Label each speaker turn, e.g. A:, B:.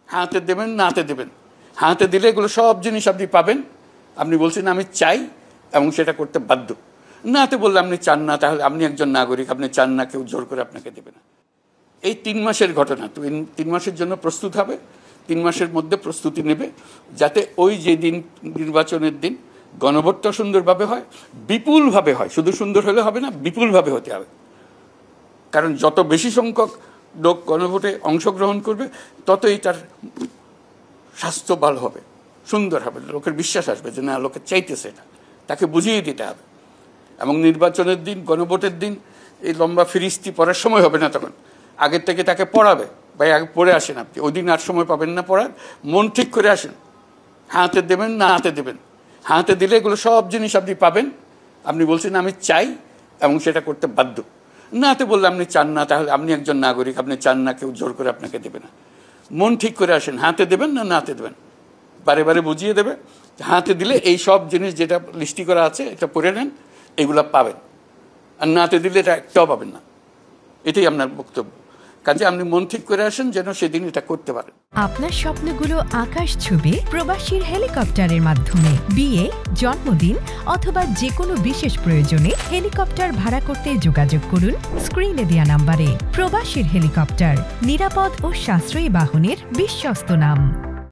A: হাতে দেবেন না হাতে দেবেন, হাতে দিলে এগুলো সব জিনিস আপনি পাবেন। আপনি বলছেন আমি চাই এবং সেটা করতে বাধ্য। না হাতে বললে আপনি চান না, তাহলে আপনি একজন নাগরিক, আপনি চান না, কেউ জোর করে আপনাকে দেবে না। এই 3 মাসের ঘটনা, তো 3 মাসের জন্য প্রস্তুত হবে, 3 মাসের মধ্যে প্রস্তুতি নেবে, যাতে ওই যে দিন নির্বাচনের দিন গণভোটটা সুন্দরভাবে হয়, বিপুলভাবে হয়। শুধু সুন্দর হলে হবে না, বিপুলভাবে হতে হবে। কারণ যত বেশি সংখ্যক লোক গণভোটে অংশগ্রহণ করবে, ততই তার স্বাস্থ্য ভালো হবে, সুন্দর হবে, লোকের বিশ্বাস আসবে যে না, লোকে চাইতেছে এটা, তাকে বুঝিয়ে দিতে হবে। এবং নির্বাচনের দিন, গণভোটের দিন এই লম্বা ফিরিস্তি পড়ার সময় হবে না, তখন আগের থেকে তাকে পড়াবে, ভাই আগে পড়ে আসেন আপনি, ওই দিন আর সময় পাবেন না পড়ার, মন ঠিক করে আসেন। হাতে দেবেন না হাতে দেবেন, হাতে দিলে এগুলো সব জিনিস আপনি পাবেন। আপনি বলছেন আমি চাই এবং সেটা করতে বাধ্য। না হাতে বললে আপনি চান না, তাহলে আপনি একজন নাগরিক, আপনি চান না, কেউ জোর করে আপনাকে দেবে না। মন ঠিক করে আসেন, হাতে দেবেন না হাতে দেবেন, বারে বারে বুঝিয়ে দেবে। হাতে দিলে এই সব জিনিস যেটা লিস্টি করা আছে এটা পড়ে নেন, এগুলো পাবেন। আর না হাতে দিলে এটা একটাও পাবেন না। এটাই আপনার বক্তব্য। কাজে আপনি মন ঠিক করে আসেন যেন সেদিন এটা করতে পারেন।
B: আপনার স্বপ্নগুলো আকাশ ছুবে প্রবাসীর হেলিকপ্টারের মাধ্যমে। বিয়ে, জন্মদিন অথবা যে কোনো বিশেষ প্রয়োজনে হেলিকপ্টার ভাড়া করতে যোগাযোগ করুন স্ক্রিনে দেয়া নাম্বারে। প্রবাসীর হেলিকপ্টার, নিরাপদ ও সাশ্রয়ী বাহনের বিশ্বস্ত নাম।